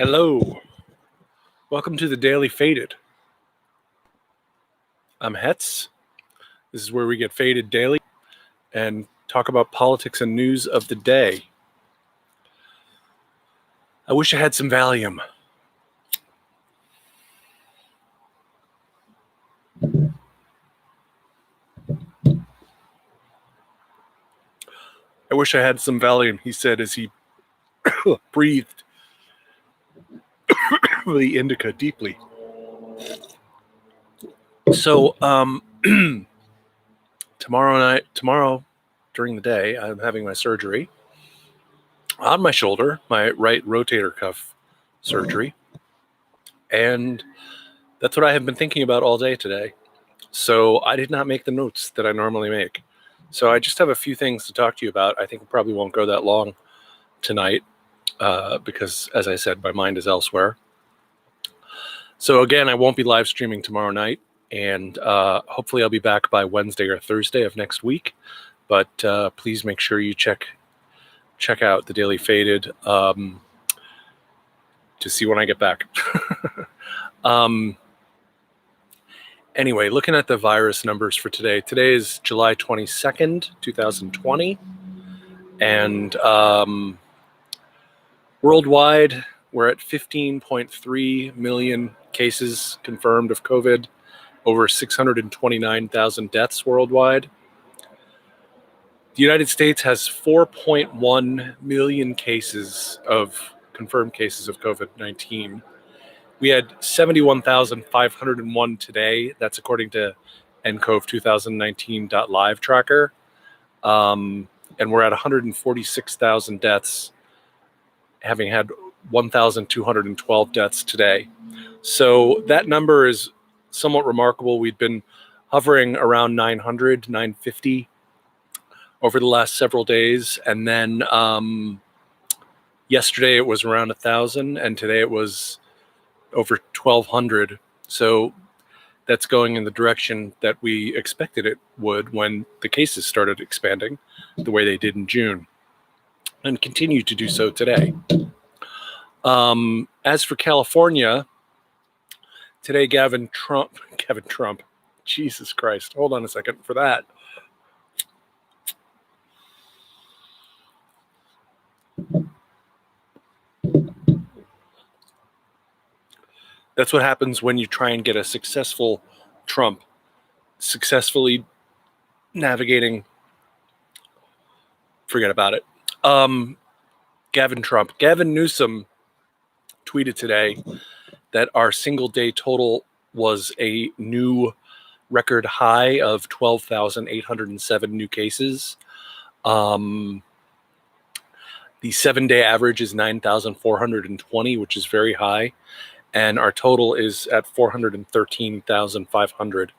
Hello. Welcome to the Daily Faded. I'm Hetz. This is where we get faded daily and talk about politics and news of the day. I wish I had some Valium. I wish I had some Valium, he said as he breathed the indica deeply. So, tomorrow during the day, I'm having my surgery on my shoulder, my right rotator cuff surgery. And that's what I have been thinking about all day today. So I did not make the notes that I normally make. So I just have a few things to talk to you about. I think it probably won't go that long tonight because, as I said, my mind is elsewhere. So again, I won't be live streaming tomorrow night, and hopefully I'll be back by Wednesday or Thursday of next week. But please make sure you check out the Daily Faded to see when I get back. Anyway, looking at the virus numbers for today. Today is July 22nd, 2020. And worldwide, we're at 15.3 million cases confirmed of COVID, over 629,000 deaths worldwide. The United States has 4.1 million confirmed cases of COVID-19. We had 71,501 today. That's according to ncov2019.live tracker. And we're at 146,000 deaths, having had 1,212 deaths today. So that number is somewhat remarkable. We'd been hovering around 900, 950 over the last several days. And then yesterday it was around 1,000, and today it was over 1,200. So that's going in the direction that we expected it would when the cases started expanding the way they did in June, and continue to do so today. As for California, today Gavin Trump, Jesus Christ, hold on a second for that. That's what happens when you try and get a successful Trump successfully navigating. Forget about it. Gavin Newsom tweeted today that our single day total was a new record high of 12,807 new cases. The 7-day average is 9,420, which is very high. And our total is at 413,500.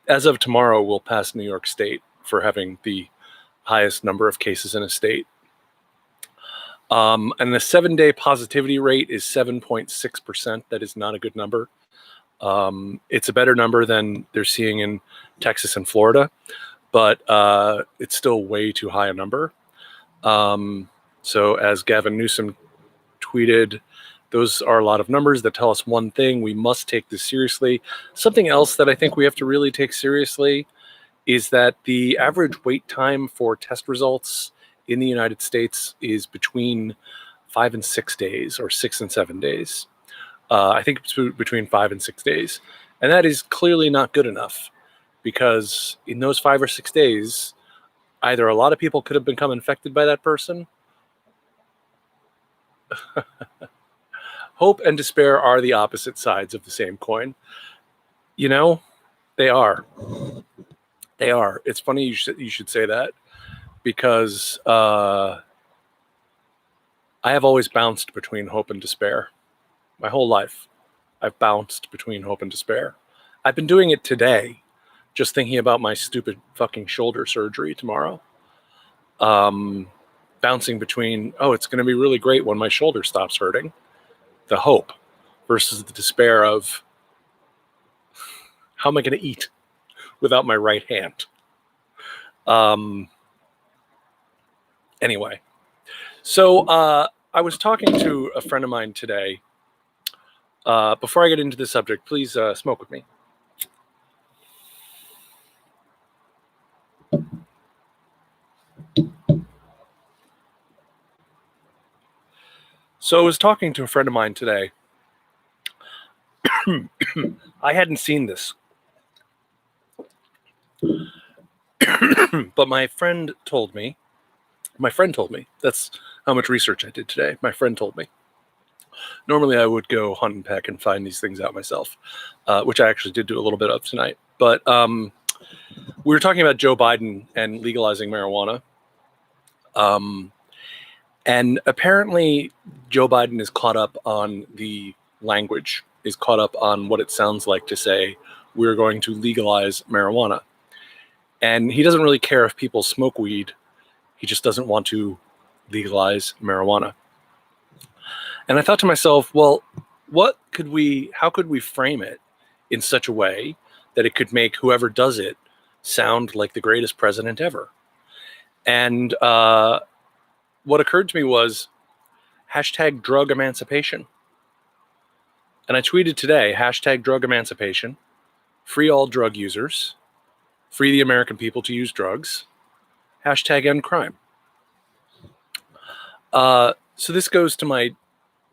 As of tomorrow, we'll pass New York State for having the highest number of cases in a state. And the 7-day positivity rate is 7.6%. That is not a good number. It's a better number than they're seeing in Texas and Florida, but it's still way too high a number. So as Gavin Newsom tweeted, those are a lot of numbers that tell us one thing: we must take this seriously. Something else that I think we have to really take seriously is that the average wait time for test results in the United States is between 5 and 6 days, or 6 and 7 days. I think it's between 5 and 6 days. And that is clearly not good enough, because in those 5 or 6 days, either a lot of people could have become infected by that person. Hope and despair are the opposite sides of the same coin. You know, they are. They are. It's funny you should say that, because I have always bounced between hope and despair. My whole life, I've bounced between hope and despair. I've been doing it today, just thinking about my stupid fucking shoulder surgery tomorrow. Bouncing between, it's going to be really great when my shoulder stops hurting. The hope versus the despair of, how am I going to eat without my right hand? Anyway, so I was talking to a friend of mine today. Before I get into the subject, please smoke with me. So I was talking to a friend of mine today. I hadn't seen this, but my friend told me. That's how much research I did today. My friend told me. Normally, I would go hunt and peck and find these things out myself, which I actually did do a little bit of tonight. But we were talking about Joe Biden and legalizing marijuana. And apparently, Joe Biden is caught up on the language, is caught up on what it sounds like to say, we're going to legalize marijuana. And he doesn't really care if people smoke weed. He just doesn't want to legalize marijuana. And I thought to myself, well, how could we frame it in such a way that it could make whoever does it sound like the greatest president ever? And what occurred to me was hashtag drug emancipation. And I tweeted today, hashtag drug emancipation, free all drug users, free the American people to use drugs, hashtag end crime. So this goes to my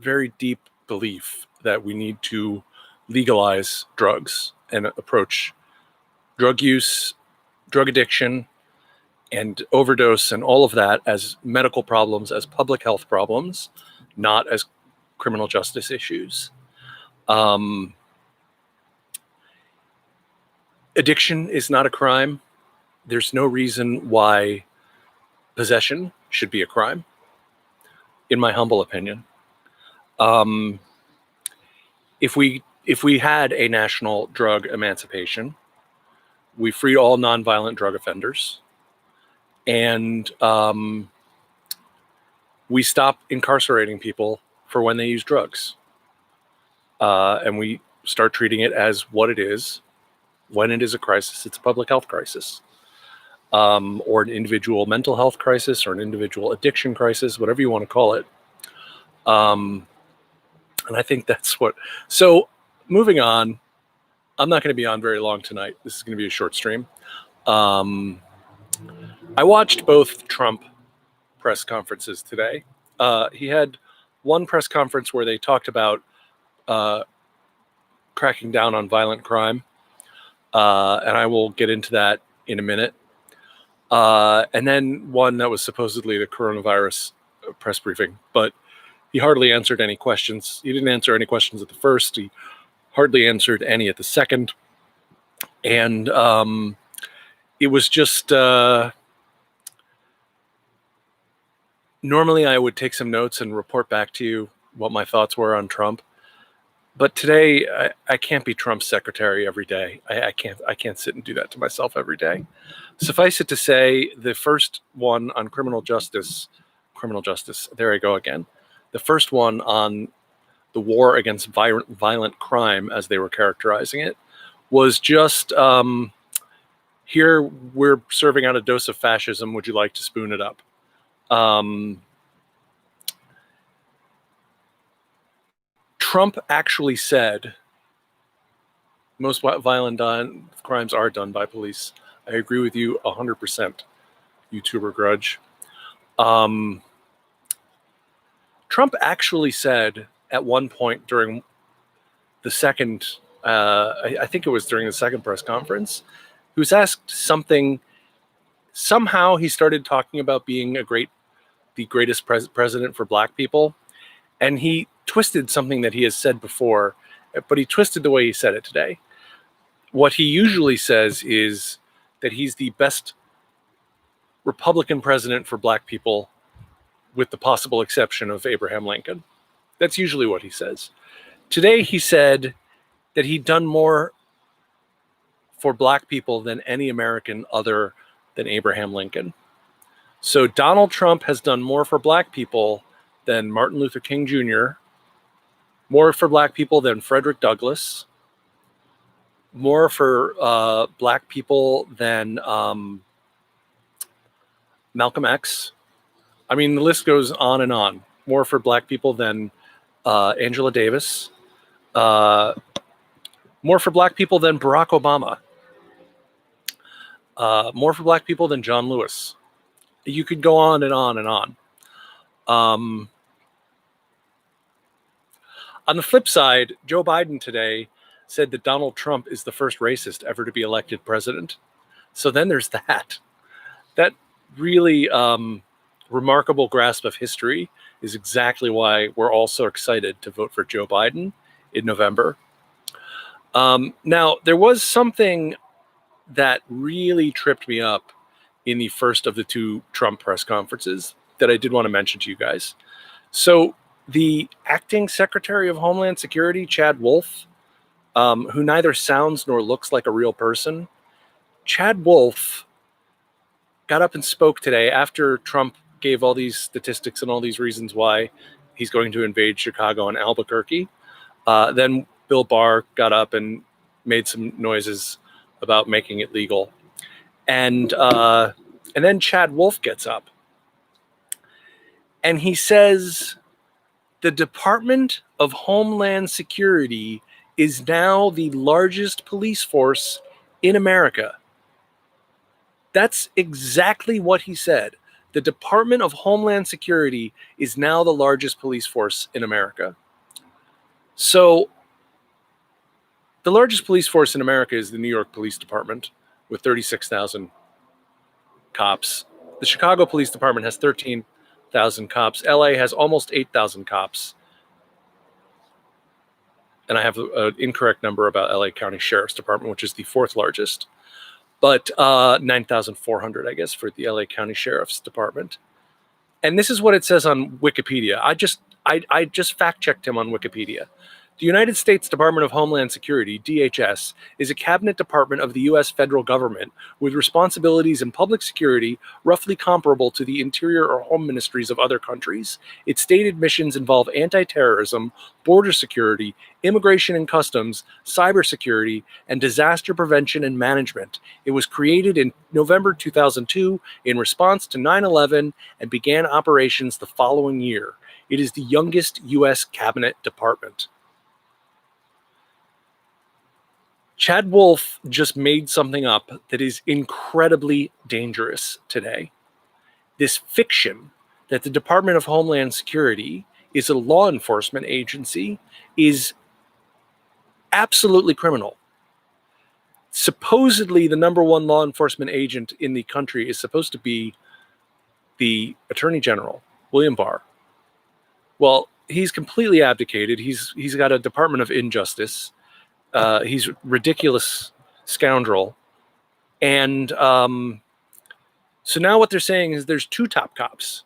very deep belief that we need to legalize drugs and approach drug use, drug addiction, and overdose and all of that as medical problems, as public health problems, not as criminal justice issues. Addiction is not a crime. There's no reason why possession should be a crime, in my humble opinion. If we had a national drug emancipation, we freed all nonviolent drug offenders, and we stop incarcerating people for when they use drugs, and we start treating it as what it is. When it is a crisis, it's a public health crisis, or an individual mental health crisis, or an individual addiction crisis, whatever you want to call it. And I think that's what. So moving on, I'm not going to be on very long tonight. This is going to be a short stream. I watched both Trump press conferences today. He had one press conference where they talked about cracking down on violent crime. And I will get into that in a minute. And then one that was supposedly the coronavirus press briefing, but he hardly answered any questions. He didn't answer any questions at the first. He hardly answered any at the second. And it was just, normally I would take some notes and report back to you what my thoughts were on Trump. But today I can't be Trump's secretary every day. I can't sit and do that to myself every day. Suffice it to say, the first one on criminal justice, there I go again. The first one on the war against violent crime, as they were characterizing it, was just, here we're serving out a dose of fascism. Would you like to spoon it up? Trump actually said most violent crimes are done by police. I agree with you 100%, YouTuber Grudge. Trump actually said at one point during the second, I think it was during the second press conference, he was asked something. Somehow he started talking about being the greatest president for Black people. And he twisted something that he has said before, but he twisted the way he said it today. What he usually says is that he's the best Republican president for Black people, with the possible exception of Abraham Lincoln. That's usually what he says. Today he said that he'd done more for Black people than any American other than Abraham Lincoln. So Donald Trump has done more for Black people than Martin Luther King Jr., more for Black people than Frederick Douglass, more for Black people than Malcolm X. I mean, the list goes on and on. more for black people than Angela Davis, more for black people than Barack Obama, more for black people than John Lewis. You could go on and on and on. On the flip side, Joe Biden today said that Donald Trump is the first racist ever to be elected president. So then there's that. That really remarkable grasp of history is exactly why we're all so excited to vote for Joe Biden in November. Now, there was something that really tripped me up in the first of the two Trump press conferences that I did want to mention to you guys. So the acting Secretary of Homeland Security, Chad Wolfe, who neither sounds nor looks like a real person, Chad Wolfe got up and spoke today after Trump gave all these statistics and all these reasons why he's going to invade Chicago and Albuquerque. Then Bill Barr got up and made some noises about making it legal. And then Chad Wolfe gets up and he says the Department of Homeland Security is now the largest police force in America. That's exactly what he said. The Department of Homeland Security is now the largest police force in America. So the largest police force in America is the New York Police Department with 36,000 cops. The Chicago Police Department has 13,000 cops. LA has almost 8,000 cops. And I have an incorrect number about LA County Sheriff's Department, which is the fourth largest. But 9,400, I guess, for the LA County Sheriff's Department. And this is what it says on Wikipedia. I just fact-checked him on Wikipedia. The United States Department of Homeland Security, DHS, is a cabinet department of the U.S. federal government with responsibilities in public security roughly comparable to the interior or home ministries of other countries. Its stated missions involve anti-terrorism, border security, immigration and customs, cybersecurity, and disaster prevention and management. It was created in November 2002 in response to 9/11 and began operations the following year. It is the youngest U.S. cabinet department. Chad Wolfe just made something up that is incredibly dangerous today. This fiction that the Department of Homeland Security is a law enforcement agency is absolutely criminal. Supposedly, the number one law enforcement agent in the country is supposed to be the Attorney General, William Barr. Well, he's completely abdicated. He's got a Department of Injustice. He's a ridiculous scoundrel. And so now what they're saying is there's two top cops.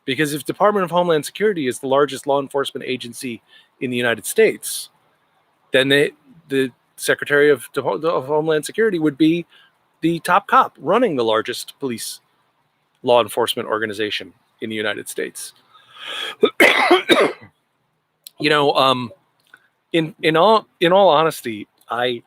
Because if Department of Homeland Security is the largest law enforcement agency in the United States, then the Secretary of Homeland Security would be the top cop running the largest police law enforcement organization in the United States. You know, in all honesty, I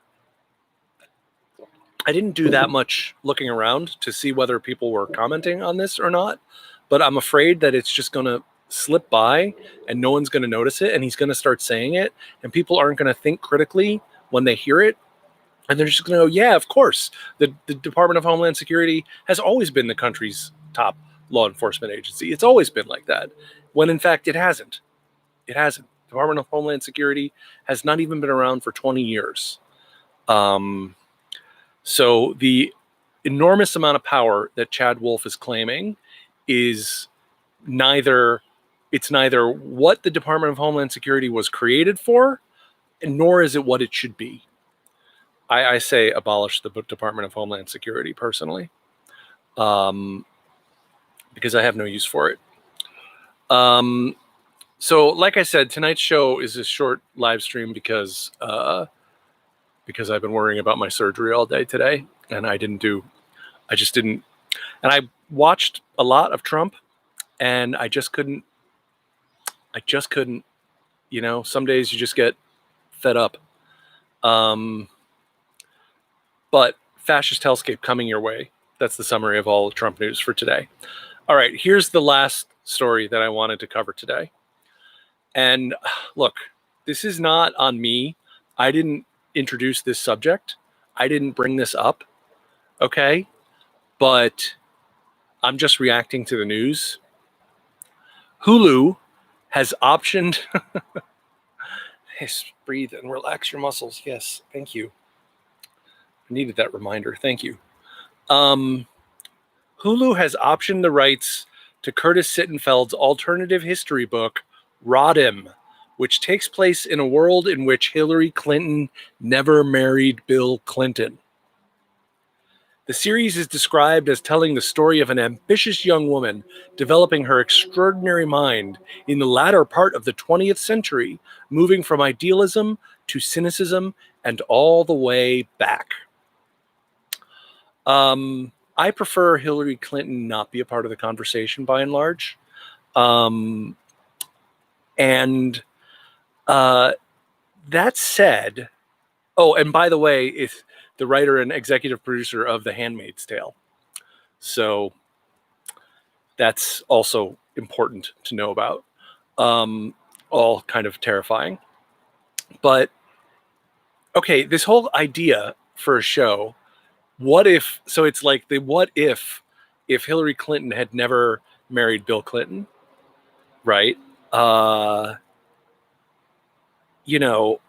didn't do that much looking around to see whether people were commenting on this or not, but I'm afraid that it's just going to slip by and no one's going to notice it, and he's going to start saying it, and people aren't going to think critically when they hear it, and they're just going to go, yeah, of course, the Department of Homeland Security has always been the country's top law enforcement agency. It's always been like that, when in fact it hasn't. It hasn't. Department of Homeland Security has not even been around for 20 years. So the enormous amount of power that Chad Wolfe is claiming is neither what the Department of Homeland Security was created for, nor is it what it should be. I say abolish the Department of Homeland Security personally, because I have no use for it. So, like I said, tonight's show is a short live stream because I've been worrying about my surgery all day today, and I watched a lot of Trump, and I just couldn't, you know, some days you just get fed up. But fascist hellscape coming your way. That's the summary of all Trump news for today. All right, here's the last story that I wanted to cover today. And look, this is not on me. I didn't introduce this subject. I didn't bring this up. Okay. But I'm just reacting to the news. Hulu has optioned. Yes, breathe and relax your muscles. Yes. Thank you. I needed that reminder. Thank you. Hulu has optioned the rights to Curtis Sittenfeld's alternative history book, Rodham, which takes place in a world in which Hillary Clinton never married Bill Clinton. The series is described as telling the story of an ambitious young woman developing her extraordinary mind in the latter part of the 20th century, moving from idealism to cynicism and all the way back. I prefer Hillary Clinton not be a part of the conversation by and large. That said, oh, and by the way, it's the writer and executive producer of The Handmaid's Tale. So that's also important to know about. All kind of terrifying. But, okay, this whole idea for a show, what if, so it's like the what if Hillary Clinton had never married Bill Clinton, right? You know,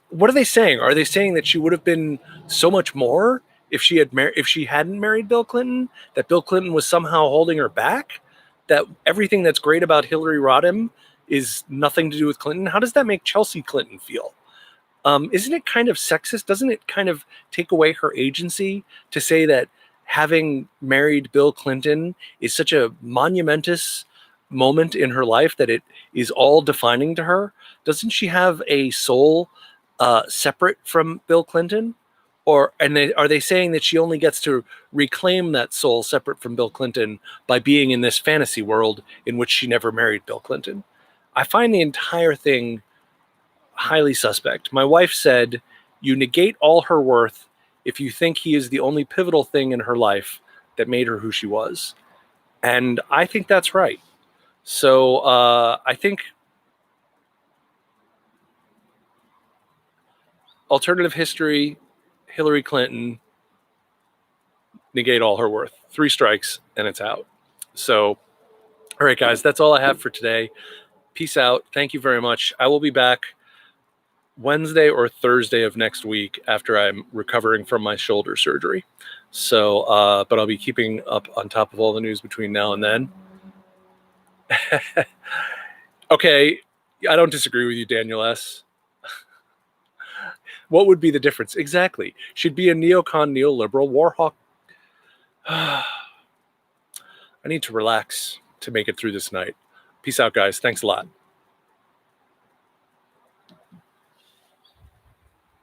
what are they saying? Are they saying that she would have been so much more if she hadn't married Bill Clinton? That Bill Clinton was somehow holding her back? That everything that's great about Hillary Rodham is nothing to do with Clinton? How does that make Chelsea Clinton feel? Isn't it kind of sexist? Doesn't it kind of take away her agency to say that having married Bill Clinton is such a monumentous moment in her life that it is all defining to her? Doesn't she have a soul separate from Bill Clinton? Are they saying that she only gets to reclaim that soul separate from Bill Clinton by being in this fantasy world in which she never married Bill Clinton? I find the entire thing highly suspect. My wife said, you negate all her worth if you think he is the only pivotal thing in her life that made her who she was. And I think that's right. So I think alternative history, Hillary Clinton, negate all her worth. 3 strikes and it's out. So, all right, guys, that's all I have for today. Peace out. Thank you very much. I will be back Wednesday or Thursday of next week after I'm recovering from my shoulder surgery. So, but I'll be keeping up on top of all the news between now and then. Okay, I don't disagree with you, Daniel S. What would be the difference? Exactly. Should be a neocon, neoliberal, war hawk. I need to relax to make it through this night. Peace out, guys. Thanks a lot.